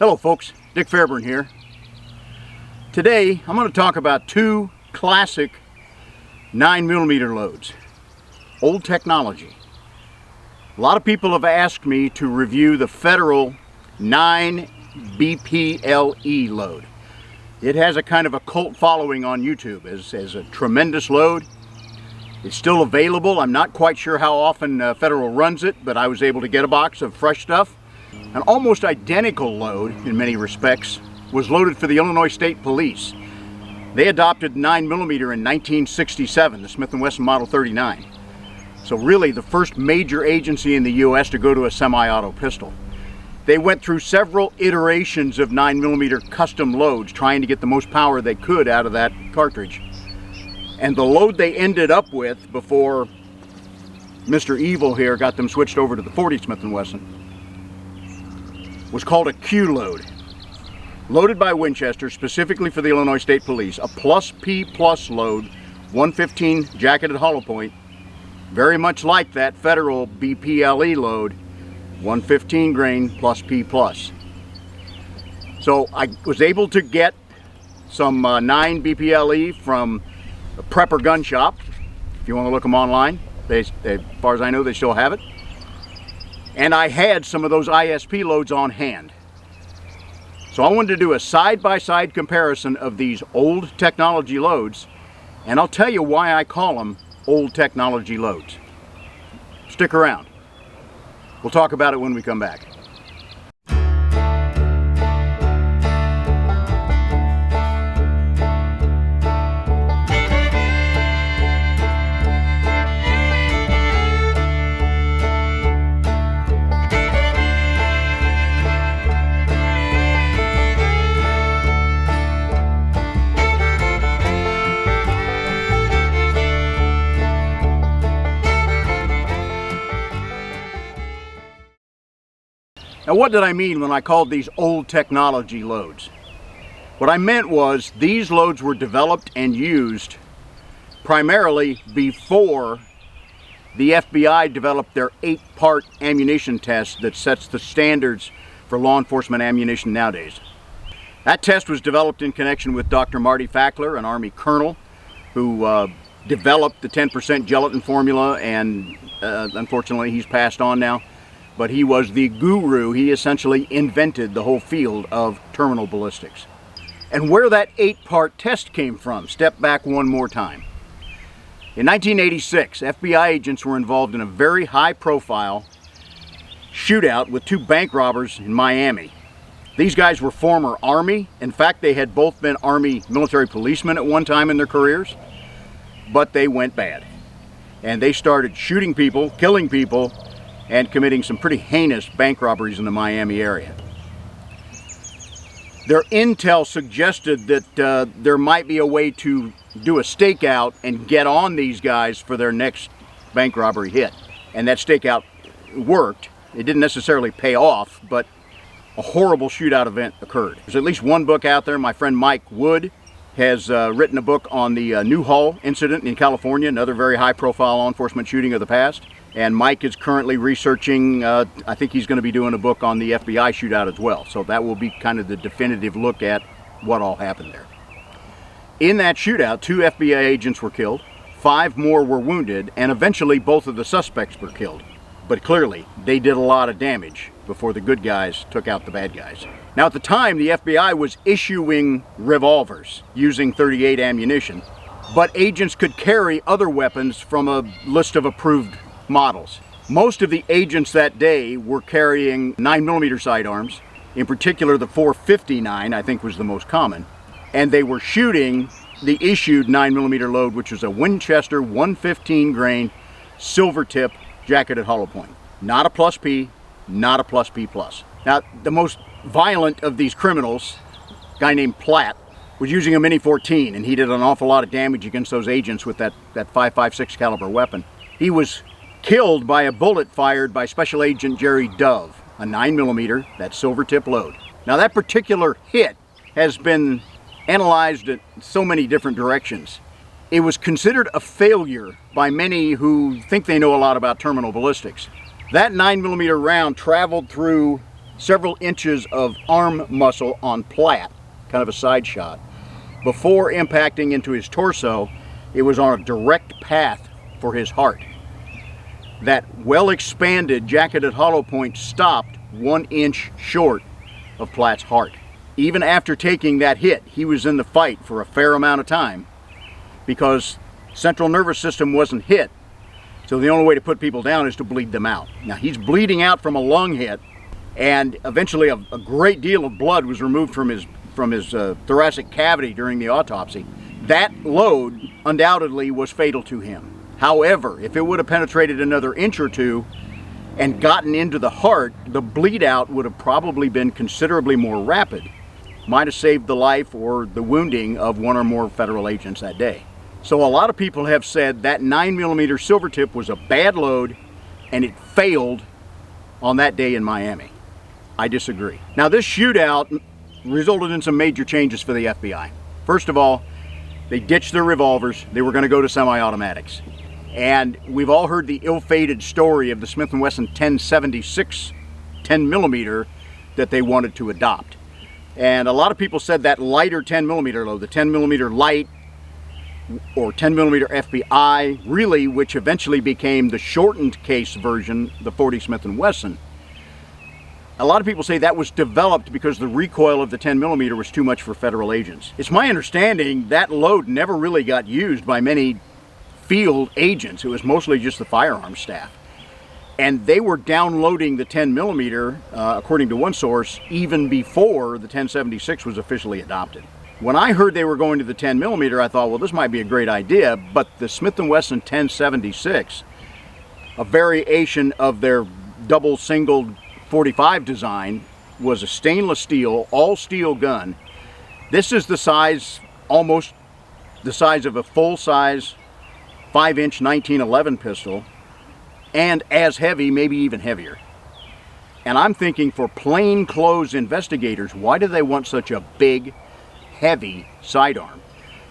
Hello folks, Dick Fairburn here. Today I'm going to talk about two classic 9mm loads. Old technology. A lot of people have asked me to review the Federal 9 BPLE load. It has a kind of a cult following on YouTube as a tremendous load. It's still available. I'm not quite sure how often Federal runs it, but I was able to get a box of fresh stuff. An almost identical load, in many respects, was loaded for the Illinois State Police. They adopted 9mm in 1967, the Smith & Wesson Model 39. So really the first major agency in the U.S. to go to a semi-auto pistol. They went through several iterations of 9mm custom loads, trying to get the most power they could out of that cartridge. And the load they ended up with before Mr. Evil here got them switched over to the 40 Smith & Wesson was called a Q load. Loaded by Winchester specifically for the Illinois State Police. A plus P plus load, 115 jacketed hollow point. Very much like that Federal BPLE load, 115 grain plus P plus. So I was able to get some 9 BPLE from a Prepper gun shop. If you want to look them online, as far as I know, they still have it. And I had some of those ISP loads on hand. So I wanted to do a side-by-side comparison of these old technology loads, and I'll tell you why I call them old technology loads. Stick around. We'll talk about it when we come back. Now, what did I mean when I called these old technology loads? What I meant was these loads were developed and used primarily before the FBI developed their 8-part ammunition test that sets the standards for law enforcement ammunition nowadays. That test was developed in connection with Dr. Marty Fackler, an Army colonel who developed the 10% gelatin formula, and unfortunately he's passed on now. But he was the guru. He essentially invented the whole field of terminal ballistics. And where that 8-part test came from, step back one more time. In 1986, FBI agents were involved in a very high-profile shootout with 2 bank robbers in Miami. These guys were former Army. In fact, they had both been Army military policemen at one time in their careers, but they went bad. And they started shooting people, killing people, and committing some pretty heinous bank robberies in the Miami area. Their intel suggested that there might be a way to do a stakeout and get on these guys for their next bank robbery hit. And that stakeout worked. It didn't necessarily pay off, but a horrible shootout event occurred. There's at least one book out there. My friend Mike Wood has written a book on the Newhall incident in California, another very high-profile law enforcement shooting of the past. And Mike is currently researching, I think he's going to be doing a book on the FBI shootout as well. So that will be kind of the definitive look at what all happened there. In that shootout, 2 FBI agents were killed, 5 more were wounded, and eventually both of the suspects were killed. But clearly, they did a lot of damage before the good guys took out the bad guys. Now at the time, the FBI was issuing revolvers using .38 ammunition, but agents could carry other weapons from a list of approved models. Most of the agents that day were carrying 9mm sidearms, in particular the .459 I think was the most common, and they were shooting the issued 9mm load, which was a Winchester 115 grain silver tip jacketed hollow point. Not a plus P, not a plus P plus. Now the most violent of these criminals, a guy named Platt, was using a Mini 14, and he did an awful lot of damage against those agents with that .556 caliber weapon. He was killed by a bullet fired by Special Agent Jerry Dove, a 9mm, that silver tip load. Now that particular hit has been analyzed in so many different directions. It was considered a failure by many who think they know a lot about terminal ballistics. That 9mm round traveled through several inches of arm muscle on plat, kind of a side shot. Before impacting into his torso, it was on a direct path for his heart. That well-expanded jacketed hollow point stopped 1 inch short of Platt's heart. Even after taking that hit, he was in the fight for a fair amount of time because central nervous system wasn't hit. So the only way to put people down is to bleed them out. Now he's bleeding out from a lung hit, and eventually a great deal of blood was removed from his thoracic cavity during the autopsy. That load undoubtedly was fatal to him. However, if it would have penetrated another inch or two and gotten into the heart, the bleed out would have probably been considerably more rapid. Might have saved the life or the wounding of one or more federal agents that day. So a lot of people have said that 9mm silver tip was a bad load and it failed on that day in Miami. I disagree. Now this shootout resulted in some major changes for the FBI. First of all, they ditched their revolvers. They were going to go to semi-automatics. And we've all heard the ill-fated story of the Smith & Wesson 1076 10mm that they wanted to adopt. And a lot of people said that lighter 10mm load, the 10mm light or 10mm FBI, really, which eventually became the shortened case version, the 40 Smith & Wesson. A lot of people say that was developed because the recoil of the 10mm was too much for federal agents. It's my understanding that load never really got used by many field agents. It was mostly just the firearms staff. And they were downloading the 10mm, according to one source, even before the 1076 was officially adopted. When I heard they were going to the 10mm, I thought, well, this might be a great idea, but the Smith & Wesson 1076, a variation of their double singled 45 design, was a stainless steel, all steel gun. This is the size, almost the size of a full-size 5-inch 1911 pistol, and as heavy, maybe even heavier. And I'm thinking, for plainclothes investigators, why do they want such a big, heavy sidearm?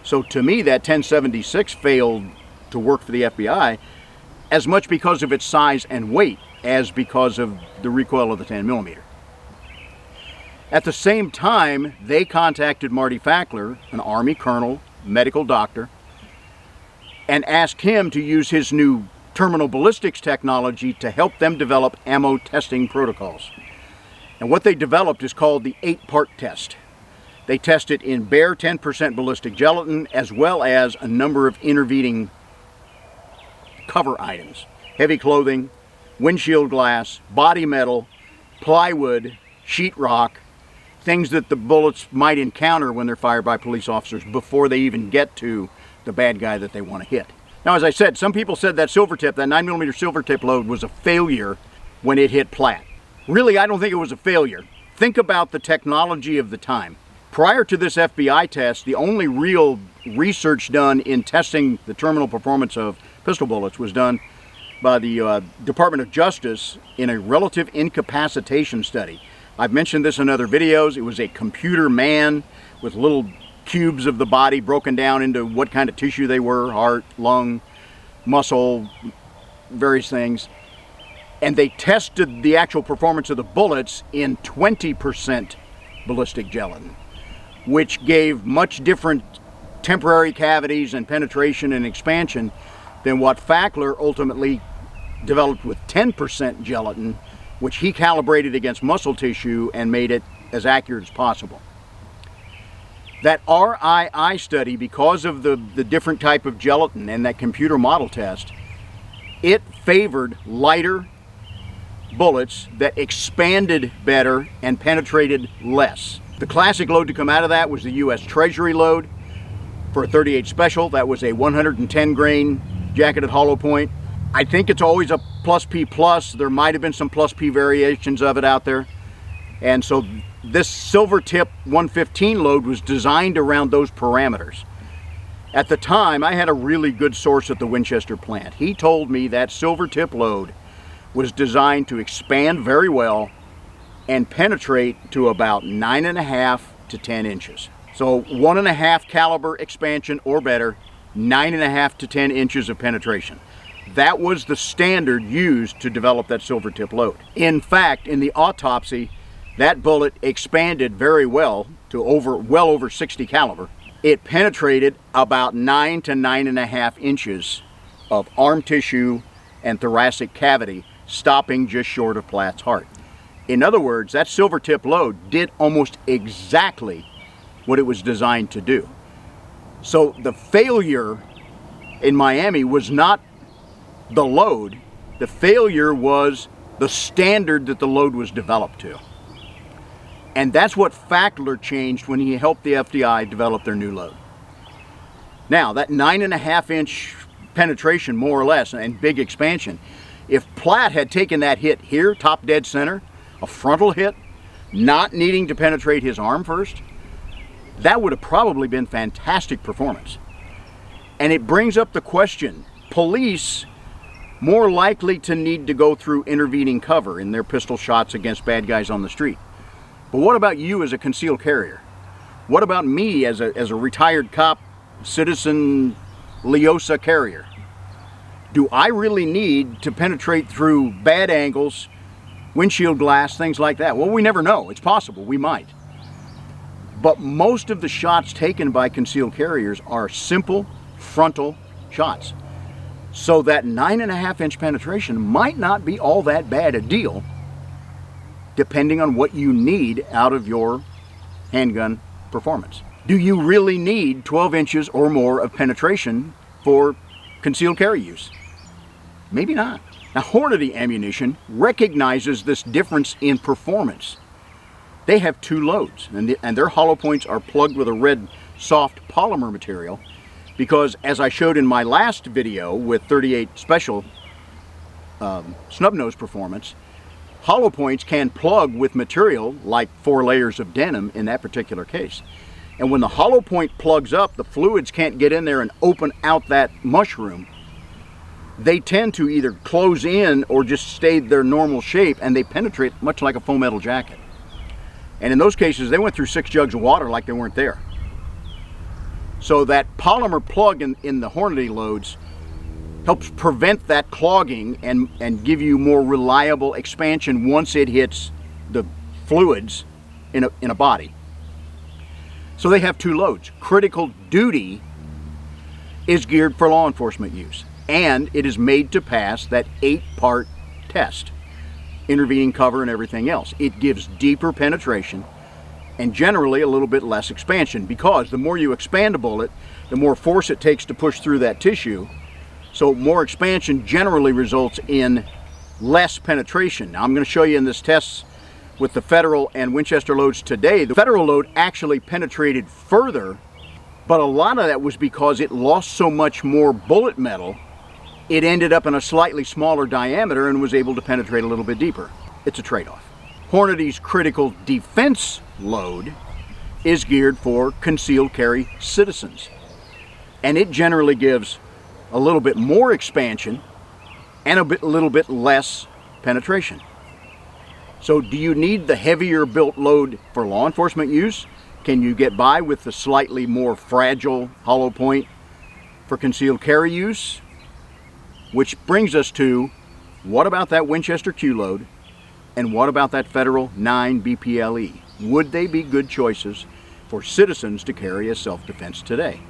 So to me, that 1076 failed to work for the FBI as much because of its size and weight as because of the recoil of the 10mm. At the same time, they contacted Marty Fackler, an Army colonel, medical doctor, and asked him to use his new terminal ballistics technology to help them develop ammo testing protocols. And what they developed is called the 8-part test. They test it in bare 10% ballistic gelatin, as well as a number of intervening cover items: heavy clothing, windshield glass, body metal, plywood, sheetrock, things that the bullets might encounter when they're fired by police officers before they even get to the bad guy that they want to hit. Now, as I said, some people said that silver tip, that 9mm silver tip load, was a failure when it hit Platt. Really, I don't think it was a failure. Think about the technology of the time. Prior to this FBI test, the only real research done in testing the terminal performance of pistol bullets was done by the Department of Justice in a relative incapacitation study. I've mentioned this in other videos. It was a computer man with little cubes of the body broken down into what kind of tissue they were: heart, lung, muscle, various things. And they tested the actual performance of the bullets in 20% ballistic gelatin, which gave much different temporary cavities and penetration and expansion than what Fackler ultimately developed with 10% gelatin, which he calibrated against muscle tissue and made it as accurate as possible. That RII study, because of the different type of gelatin and that computer model test, it favored lighter bullets that expanded better and penetrated less. The classic load to come out of that was the U.S. Treasury load for a 38 Special. That was a 110 grain jacketed hollow point. I think it's always a plus P plus. There might have been some plus P variations of it out there. And so this silver tip 115 load was designed around those parameters. At the time, I had a really good source at the Winchester plant. He told me that silver tip load was designed to expand very well and penetrate to about 9.5 to 10 inches. So 1.5 caliber expansion or better, 9.5 to 10 inches of penetration. That was the standard used to develop that silver tip load. In fact, in the autopsy, That bullet expanded very well to well over 60 caliber. It penetrated about 9 to 9.5 inches of arm tissue and thoracic cavity, stopping just short of Platt's heart. In other words, that silver tip load did almost exactly what it was designed to do. So the failure in Miami was not the load. The failure was the standard that the load was developed to. And that's what Fackler changed when he helped the FDI develop their new load. Now, that 9.5 inch penetration, more or less, and big expansion, if Platt had taken that hit here, top dead center, a frontal hit, not needing to penetrate his arm first, that would have probably been fantastic performance. And it brings up the question, police more likely to need to go through intervening cover in their pistol shots against bad guys on the street. But what about you as a concealed carrier? What about me as a retired cop, citizen Leosa carrier? Do I really need to penetrate through bad angles, windshield glass, things like that? Well, we never know. It's possible. We might. But most of the shots taken by concealed carriers are simple frontal shots. So that 9.5 inch penetration might not be all that bad a deal, depending on what you need out of your handgun performance. Do you really need 12 inches or more of penetration for concealed carry use? Maybe not. Now, Hornady ammunition recognizes this difference in performance. They have two loads, and their hollow points are plugged with a red soft polymer material because, as I showed in my last video with 38 Special snub nose performance, hollow points can plug with material like 4 layers of denim in that particular case. And when the hollow point plugs up, the fluids can't get in there and open out that mushroom. They tend to either close in or just stay their normal shape, and they penetrate much like a foam metal jacket. And in those cases, they went through 6 jugs of water like they weren't there. So that polymer plug in the Hornady loads helps prevent that clogging and give you more reliable expansion once it hits the fluids in a body. So they have two loads. Critical duty is geared for law enforcement use, and it is made to pass that 8-part test, intervening cover and everything else. It gives deeper penetration and generally a little bit less expansion, because the more you expand a bullet, the more force it takes to push through that tissue. So more expansion generally results in less penetration. Now, I'm going to show you in this test with the Federal and Winchester loads today. The Federal load actually penetrated further, but a lot of that was because it lost so much more bullet metal, it ended up in a slightly smaller diameter and was able to penetrate a little bit deeper. It's a trade-off. Hornady's critical defense load is geared for concealed carry citizens, and it generally gives a little bit more expansion and a little bit less penetration. So do you need the heavier built load for law enforcement use? Can you get by with the slightly more fragile hollow point for concealed carry use? Which brings us to, what about that Winchester Q load? And what about that Federal 9 BPLE? Would they be good choices for citizens to carry as self-defense today?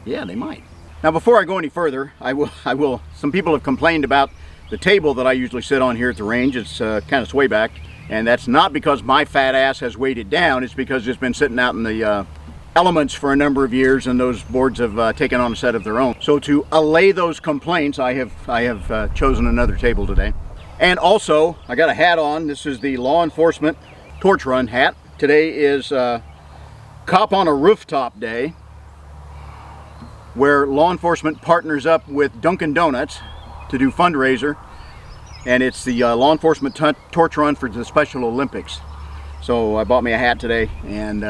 Yeah, they might. Now, before I go any further, I will. Some people have complained about the table that I usually sit on here at the range. It's kind of sway back, and that's not because my fat ass has weighed it down. It's because it's been sitting out in the elements for a number of years, and those boards have taken on a set of their own. So to allay those complaints, I have chosen another table today. And also, I got a hat on. This is the law enforcement torch run hat. Today is Cop on a Rooftop Day, where law enforcement partners up with Dunkin' Donuts to do fundraiser, and it's the law enforcement torch run for the Special Olympics. So I bought me a hat today, and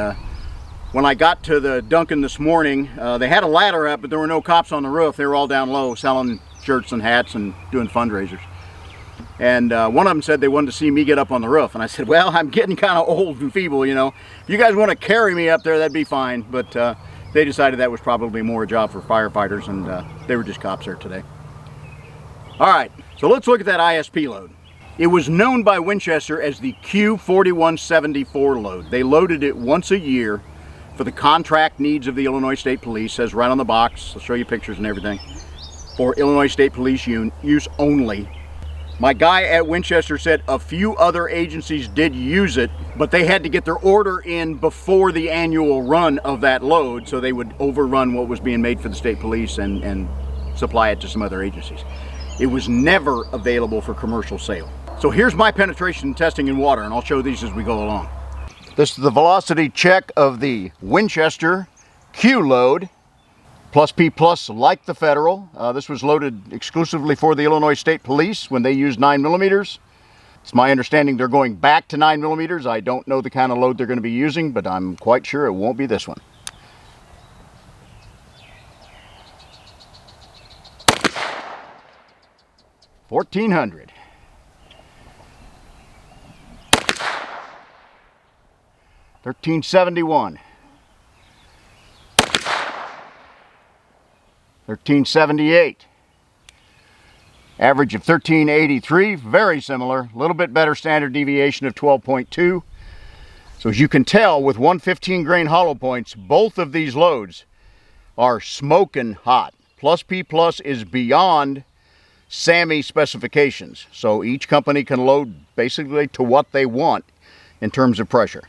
when I got to the Dunkin' this morning, they had a ladder up, but there were no cops on the roof. They were all down low selling shirts and hats and doing fundraisers. And one of them said they wanted to see me get up on the roof, and I said, well, I'm getting kind of old and feeble, you know. If you guys want to carry me up there, that'd be fine. But they decided that was probably more a job for firefighters, and they were just cops there today. All right, so let's look at that ISP load. It was known by Winchester as the Q4174 load. They loaded it once a year for the contract needs of the Illinois State Police. It says right on the box, I'll show you pictures and everything, for Illinois State Police use only. My guy at Winchester said a few other agencies did use it, but they had to get their order in before the annual run of that load, so they would overrun what was being made for the state police and supply it to some other agencies. It was never available for commercial sale. So here's my penetration testing in water, and I'll show these as we go along. This is the velocity check of the Winchester Q load. Plus P plus, like the Federal. This was loaded exclusively for the Illinois State Police when they used 9mm. It's my understanding they're going back to 9mm. I don't know the kind of load they're going to be using, but I'm quite sure it won't be this one. $1,400. $1,371. $1,378. Average of $1,383, very similar, a little bit better standard deviation of 12.2. So as you can tell, with 115 grain hollow points, both of these loads are smoking hot. Plus P plus is beyond SAMI specifications. So each company can load basically to what they want in terms of pressure.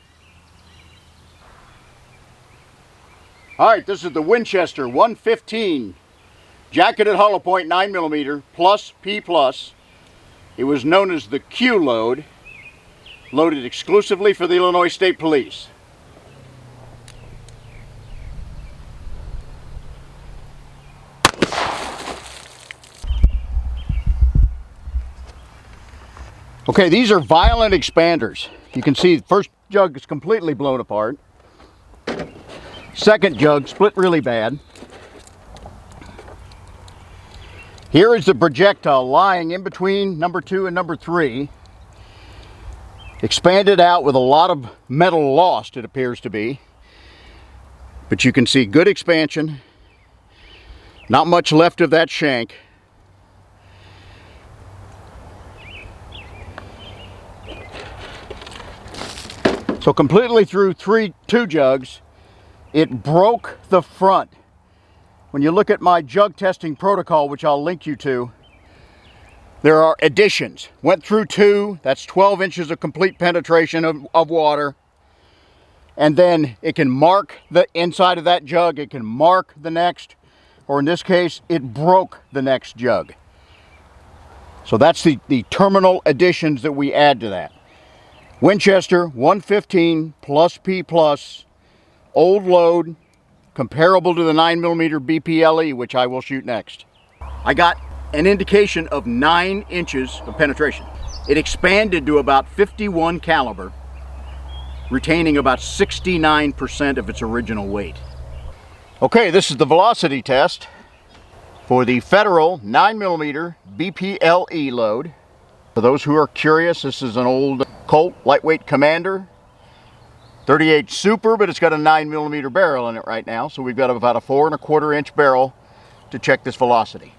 All right, this is the Winchester 115 jacketed hollow point 9mm plus P plus. It was known as the Q load, loaded exclusively for the Illinois State Police. Okay, these are violent expanders. You can see the first jug is completely blown apart. Second jug split really bad. Here is the projectile lying in between number 2 and number 3. Expanded out with a lot of metal lost, it appears to be. But you can see good expansion. Not much left of that shank. So completely through two jugs, it broke the front. When you look at my jug testing protocol, which I'll link you to, there are additions. Went through 2, that's 12 inches of complete penetration of water. And then it can mark the inside of that jug, it can mark the next, or in this case, it broke the next jug. So that's the terminal additions that we add to that. Winchester 115 plus P plus, old load, comparable to the 9mm BPLE, which I will shoot next. I got an indication of 9 inches of penetration. It expanded to about 51 caliber, retaining about 69% of its original weight. Okay, this is the velocity test for the Federal 9mm BPLE load. For those who are curious, this is an old Colt lightweight Commander. 38 Super, but it's got a 9mm barrel in it right now, so we've got about a 4 1/4 inch barrel to check this velocity.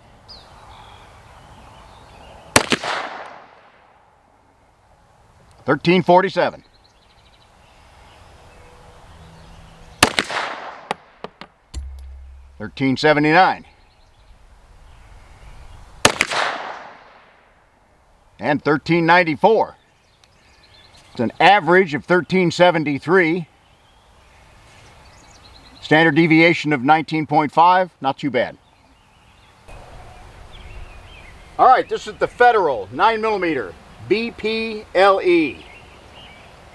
$1,347. $1,379. And $1,394. It's an average of 1373. Standard deviation of 19.5, not too bad. All right, this is the Federal 9mm BPLE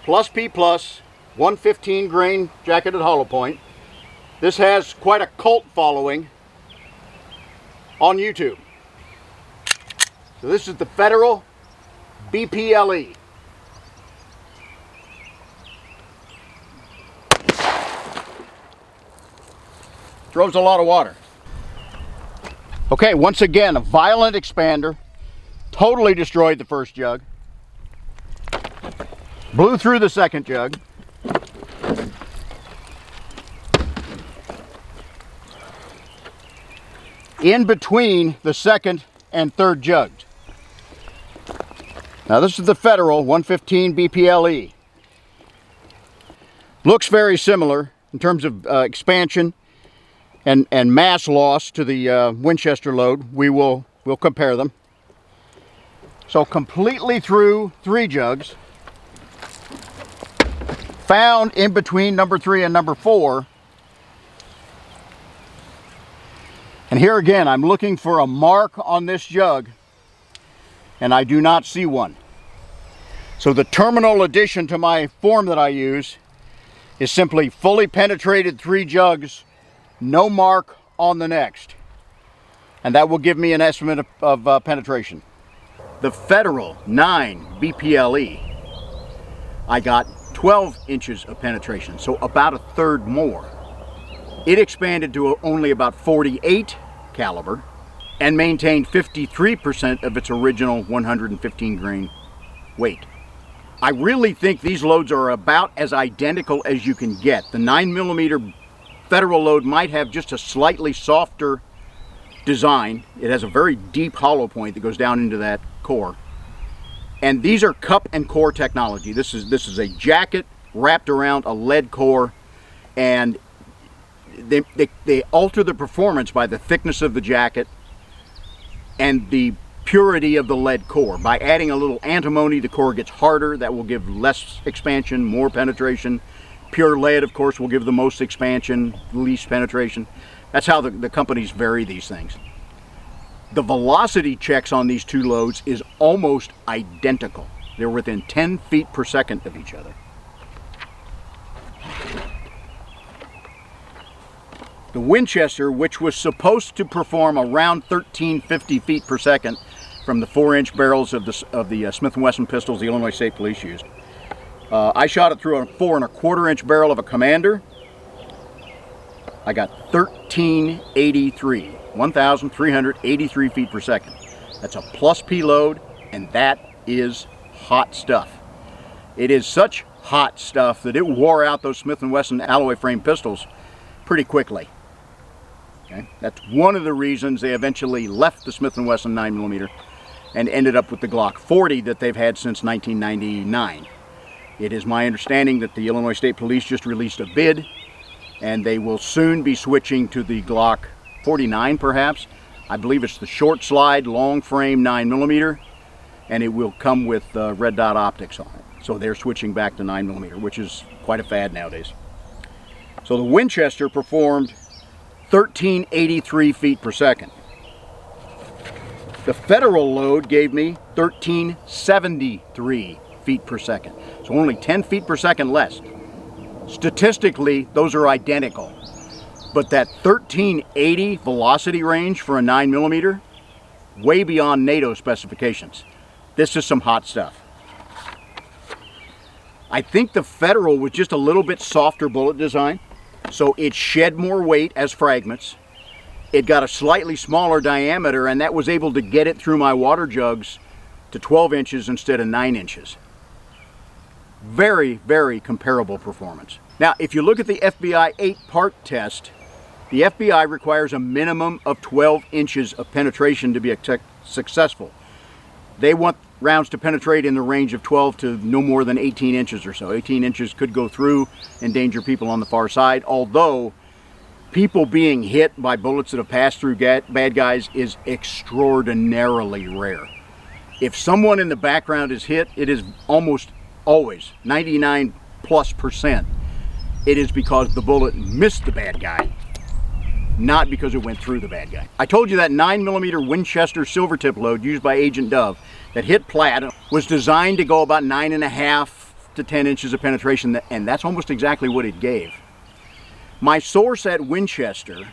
plus P plus 115 grain jacketed hollow point. This has quite a cult following on YouTube. So this is the Federal BPLE. Throws a lot of water. Okay, once again, a violent expander. Totally destroyed the first jug. Blew through the second jug. In between the second and third jugs. Now this is the Federal 115 BPLE. Looks very similar in terms of expansion and mass loss to the Winchester load. We'll compare them. So completely through 3 jugs, found in between number 3 and number 4. And here again, I'm looking for a mark on this jug, and I do not see one. So the terminal addition to my form that I use is simply fully penetrated 3 jugs, no mark on the next. And that will give me an estimate of penetration. The Federal 9 BPLE, I got 12 inches of penetration, so about a third more. It expanded to only about 48 caliber and maintained 53% of its original 115 grain weight. I really think these loads are about as identical as you can get. The 9mm Federal load might have just a slightly softer design. It has a very deep hollow point that goes down into that core. And these are cup and core technology. This is a jacket wrapped around a lead core, and they alter the performance by the thickness of the jacket and the purity of the lead core. By adding a little antimony, the core gets harder. That will give less expansion, more penetration. Pure lead, of course, will give the most expansion, least penetration. That's how the companies vary these things. The velocity checks on these 2 loads is almost identical. They're within 10 feet per second of each other. The Winchester, which was supposed to perform around 1350 feet per second from the 4-inch barrels of the Smith & Wesson pistols the Illinois State Police used, I shot it through a 4 1/4 inch barrel of a Commander. I got 1,383 feet per second. That's a plus P load, and that is hot stuff. It is such hot stuff that it wore out those Smith & Wesson alloy frame pistols pretty quickly. Okay? That's one of the reasons they eventually left the Smith & Wesson 9mm and ended up with the Glock 40 that they've had since 1999. It is my understanding that the Illinois State Police just released a bid, and they will soon be switching to the Glock 49 perhaps. I believe it's the short slide, long frame 9mm, and it will come with red dot optics on it. So they're switching back to 9mm, which is quite a fad nowadays. So the Winchester performed 1383 feet per second. The Federal load gave me 1373 feet per second. So only 10 feet per second less. Statistically, those are identical. But that 1380 velocity range for a 9mm, way beyond NATO specifications. This is some hot stuff. I think the Federal was just a little bit softer bullet design, so it shed more weight as fragments. It got a slightly smaller diameter, and that was able to get it through my water jugs to 12 inches instead of 9 inches. Very, very comparable performance. Now, if you look at the FBI 8-part test, the FBI requires a minimum of 12 inches of penetration to be successful. They want rounds to penetrate in the range of 12 to no more than 18 inches or so. 18 inches could go through, endanger people on the far side, although people being hit by bullets that have passed through bad guys is extraordinarily rare. If someone in the background is hit, it is almost always 99+%. It is because the bullet missed the bad guy, not because it went through the bad guy. I told you that 9mm Winchester Silvertip load used by Agent Dove that hit Platt was designed to go about 9.5 to 10 inches of penetration, and that's almost exactly what it gave. My source at Winchester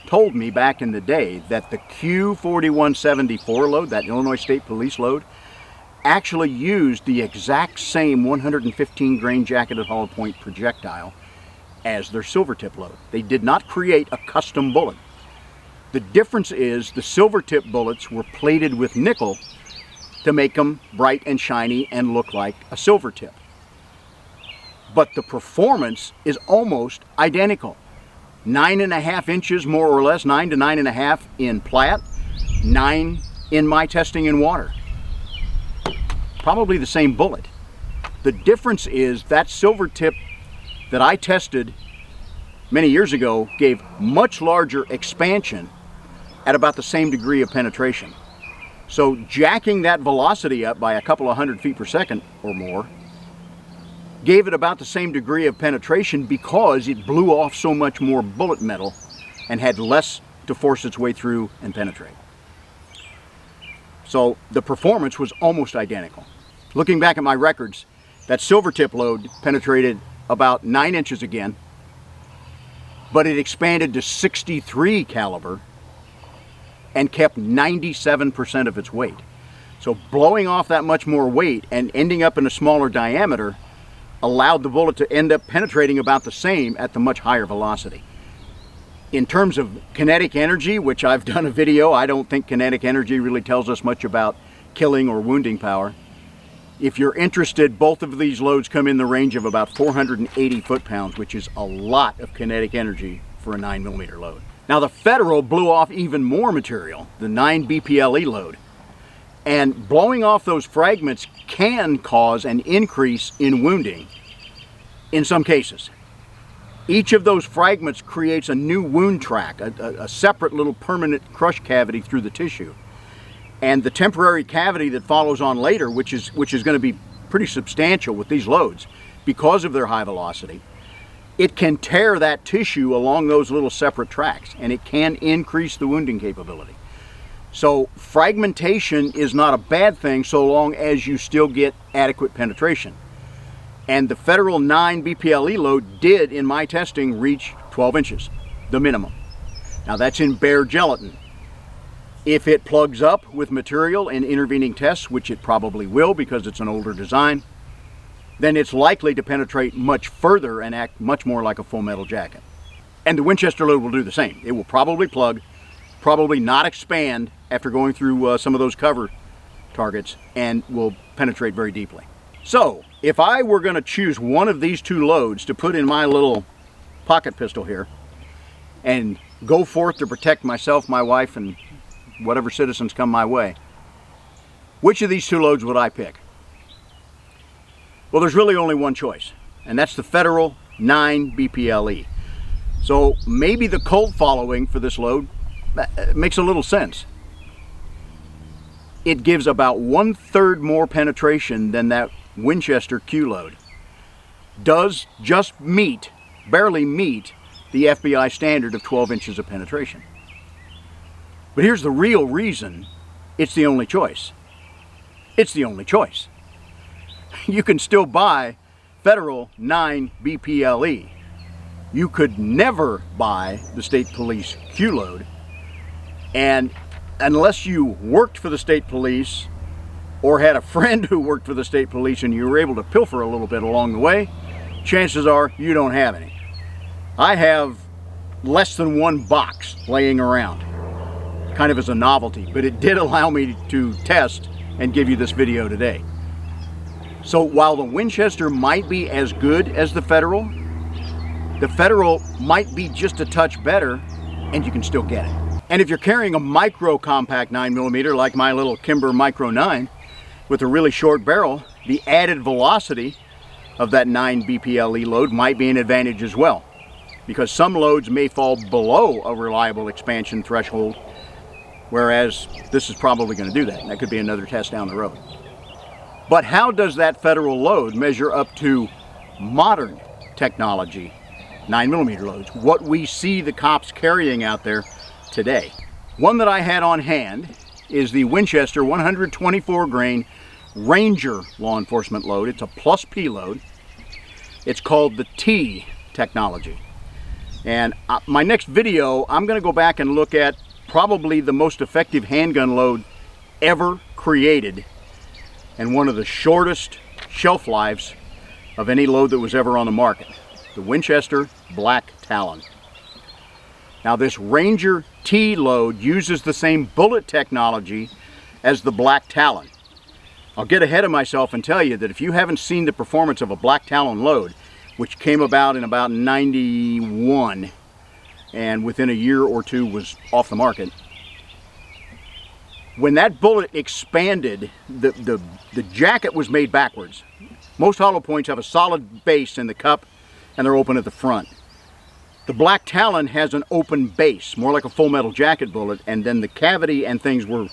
told me back in the day that the Q4174 load, that Illinois State Police load, actually used the exact same 115 grain jacketed hollow point projectile as their Silvertip load. They did not create a custom bullet. The difference is the Silvertip bullets were plated with nickel to make them bright and shiny and look like a Silvertip. But the performance is almost identical. 9.5 inches more or less, 9 to 9.5 in Platt, 9 in my testing in water. probably the same bullet. The difference is that silver tip that I tested many years ago gave much larger expansion at about the same degree of penetration. So jacking that velocity up by a couple of 100 feet per second or more gave it about the same degree of penetration because it blew off so much more bullet metal and had less to force its way through and penetrate. So the performance was almost identical. Looking back at my records, that silver tip load penetrated about 9 inches again, but it expanded to 63 caliber and kept 97% of its weight. So blowing off that much more weight and ending up in a smaller diameter allowed the bullet to end up penetrating about the same at the much higher velocity. In terms of kinetic energy, which I've done a video, I don't think kinetic energy really tells us much about killing or wounding power. If you're interested, both of these loads come in the range of about 480 foot-pounds, which is a lot of kinetic energy for a 9mm load. Now the Federal blew off even more material, the 9 BPLE load. And blowing off those fragments can cause an increase in wounding in some cases. Each of those fragments creates a new wound track, a separate little permanent crush cavity through the tissue. And the temporary cavity that follows on later, which is going to be pretty substantial with these loads because of their high velocity, it can tear that tissue along those little separate tracks, and it can increase the wounding capability. So fragmentation is not a bad thing so long as you still get adequate penetration. And the Federal 9 BPLE load did, in my testing, reach 12 inches, the minimum. Now that's in bare gelatin. If it plugs up with material in intervening tests, which it probably will because it's an older design, then it's likely to penetrate much further and act much more like a full metal jacket. And the Winchester load will do the same. It will probably plug, probably not expand after going through some of those cover targets, and will penetrate very deeply. So if I were going to choose one of these two loads to put in my little pocket pistol here and go forth to protect myself, my wife, and whatever citizens come my way, which of these two loads would I pick? Well, there's really only one choice, and that's the Federal 9 BPLE. So maybe the cult following for this load makes a little sense. It gives about 1/3 more penetration than that Winchester Q load. Does just barely meet the FBI standard of 12 inches of penetration. But here's the real reason it's the only choice. It's the only choice. You can still buy Federal 9 BPLE. You could never buy the state police Q load, and unless you worked for the state police or had a friend who worked for the state police and you were able to pilfer a little bit along the way, chances are you don't have any. I have less than one box laying around, kind of as a novelty, but it did allow me to test and give you this video today. So while the Winchester might be as good as the Federal might be just a touch better, and you can still get it. And if you're carrying a micro compact 9mm like my little Kimber Micro 9 with a really short barrel, the added velocity of that 9 BPLE load might be an advantage as well, because some loads may fall below a reliable expansion threshold, whereas this is probably going to do that. That could be another test down the road. But how does that Federal load measure up to modern technology 9mm loads, what we see the cops carrying out there today? One that I had on hand is the Winchester 124 grain Ranger law enforcement load. It's a plus P load. It's called the T technology. And my next video, I'm going to go back and look at probably the most effective handgun load ever created and one of the shortest shelf lives of any load that was ever on the market, the Winchester Black Talon. Now this Ranger T load uses the same bullet technology as the Black Talon. I'll get ahead of myself and tell you that if you haven't seen the performance of a Black Talon load, which came about in about 91 and within a year or two was off the market, When that bullet expanded, the jacket was made backwards. Most hollow points have a solid base in the cup and they're open at the front. The Black Talon has an open base, more like a full metal jacket bullet, and then the cavity and things were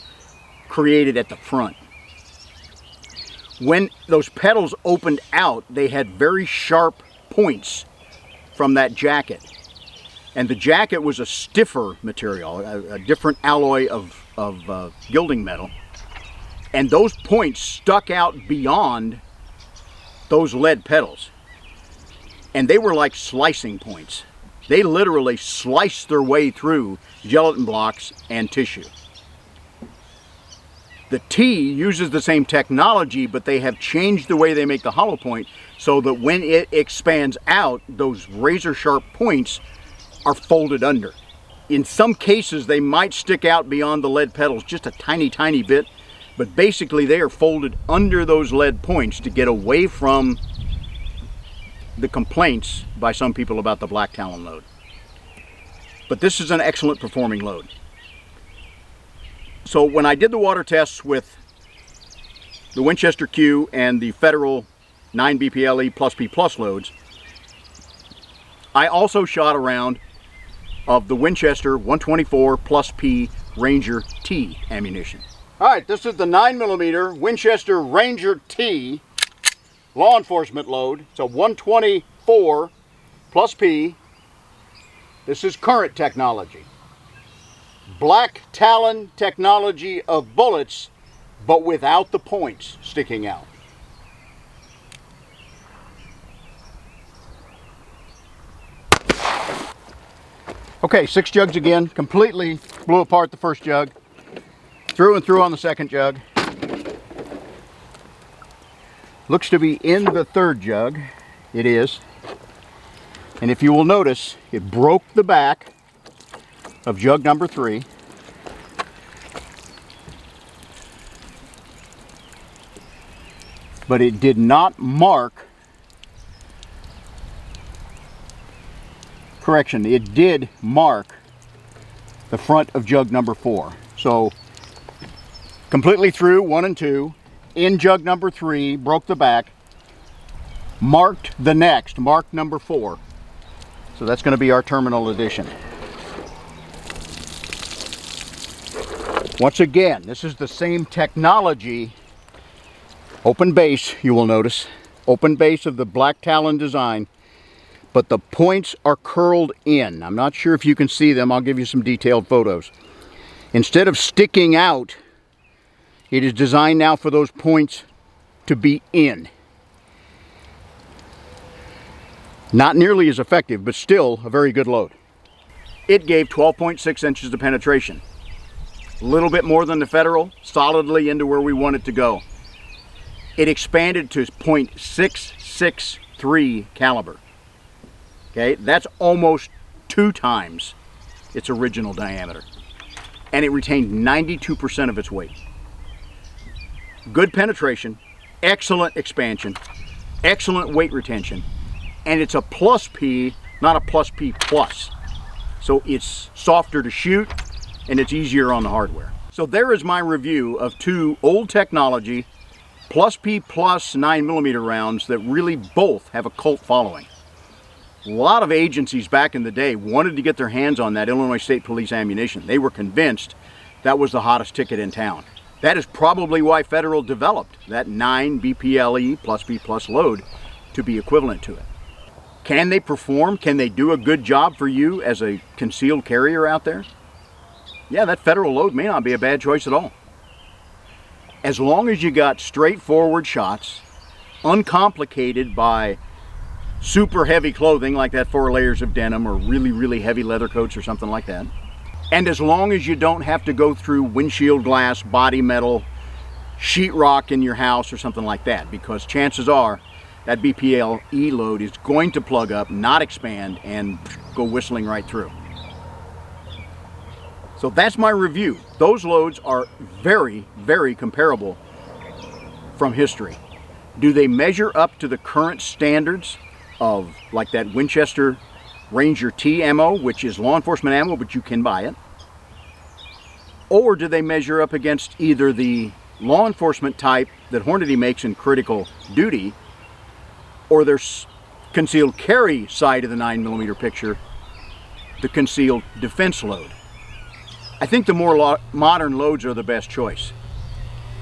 created at the front. When those petals opened out, they had very sharp points from that jacket. And the jacket was a stiffer material, a different alloy of gilding metal. And those points stuck out beyond those lead petals. And they were like slicing points. They literally sliced their way through gelatin blocks and tissue. The T uses the same technology, but they have changed the way they make the hollow point so that when it expands out, those razor sharp points are folded under. In some cases, they might stick out beyond the lead petals just a tiny, tiny bit, but basically they are folded under those lead points to get away from the complaints by some people about the Black Talon load. But this is an excellent performing load. So when I did the water tests with the Winchester Q and the Federal 9 BPLE plus P plus loads, I also shot a round of the Winchester 124 plus P Ranger T ammunition. All right, this is the 9mm Winchester Ranger T law enforcement load. It's a 124 plus P. This is current technology. Black Talon technology of bullets, but without the points sticking out. Okay, 6 jugs again. Completely blew apart the first jug. Through and through on the second jug. Looks to be in the third jug. It is. And if you will notice, it broke the back of jug number 3. But it did not mark, correction, it did mark the front of jug number 4. So completely through 1 and 2, in jug number 3, broke the back, marked the next, marked number 4. So that's going to be our terminal edition. Once again, this is the same technology. Open base, you will notice. Open base of the Black Talon design. But the points are curled in. I'm not sure if you can see them. I'll give you some detailed photos. Instead of sticking out, it is designed now for those points to be in. Not nearly as effective, but still a very good load. It gave 12.6 inches of penetration. A little bit more than the Federal, solidly into where we want it to go. It expanded to .663 caliber. Okay, that's almost 2 times its original diameter. And it retained 92% of its weight. Good penetration, excellent expansion, excellent weight retention, and it's a plus P, not a plus P plus. So it's softer to shoot and it's easier on the hardware. So there is my review of 2 old technology plus P plus 9mm rounds that really both have a cult following. A lot of agencies back in the day wanted to get their hands on that Illinois State Police ammunition. They were convinced that was the hottest ticket in town. That is probably why Federal developed that 9 BPLE plus P plus load to be equivalent to it. Can they perform? Can they do a good job for you as a concealed carrier out there? Yeah, that Federal load may not be a bad choice at all. As long as you got straightforward shots, uncomplicated by super heavy clothing like that 4 layers of denim or really, really heavy leather coats or something like that. And as long as you don't have to go through windshield glass, body metal, sheetrock in your house or something like that, because chances are that BPLE load is going to plug up, not expand, and go whistling right through. So that's my review. Those loads are very, very comparable from history. Do they measure up to the current standards of like that Winchester Ranger T ammo, which is law enforcement ammo, but you can buy it? Or do they measure up against either the law enforcement type that Hornady makes in critical duty, or their concealed carry side of the 9mm picture, the concealed defense load? I think the more modern loads are the best choice.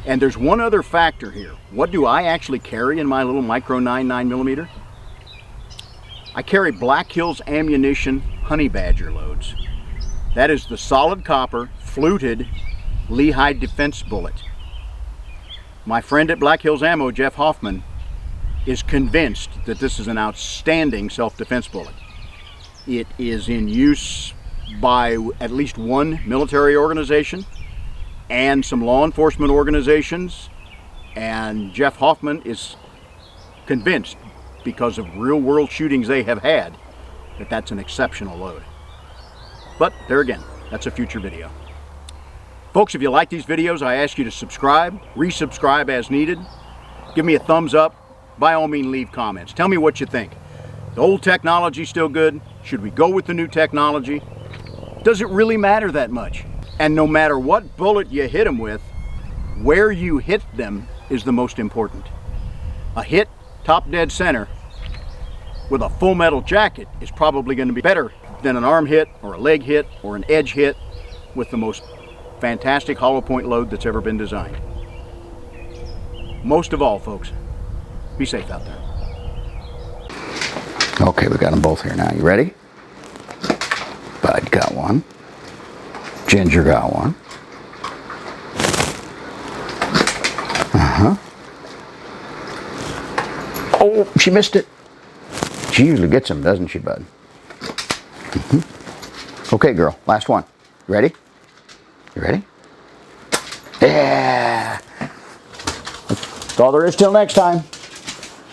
And there's one other factor here. What do I actually carry in my little Micro 9mm? I carry Black Hills Ammunition Honey Badger loads. That is the solid copper, fluted Lehigh defense bullet. My friend at Black Hills Ammo, Jeff Hoffman, is convinced that this is an outstanding self-defense bullet. It is in use by at least one military organization and some law enforcement organizations, and Jeff Hoffman is convinced, because of real-world shootings they have had, that that's an exceptional load. But there again, that's a future video. Folks, if you like these videos, I ask you to subscribe, resubscribe as needed. Give me a thumbs up. By all means, leave comments. Tell me what you think. The old technology still good? Should we go with the new technology? Does it really matter that much? And no matter what bullet you hit them with, where you hit them is the most important. A hit top dead center with a full metal jacket is probably going to be better than an arm hit or a leg hit or an edge hit with the most fantastic hollow point load that's ever been designed. Most of all, folks, be safe out there. Okay, we got them both here now. You ready? Bud got one. Ginger got one. Oh, she missed it. She usually gets them, doesn't she, Bud? Okay, girl, last one. You ready? You ready? Yeah! That's all there is till next time.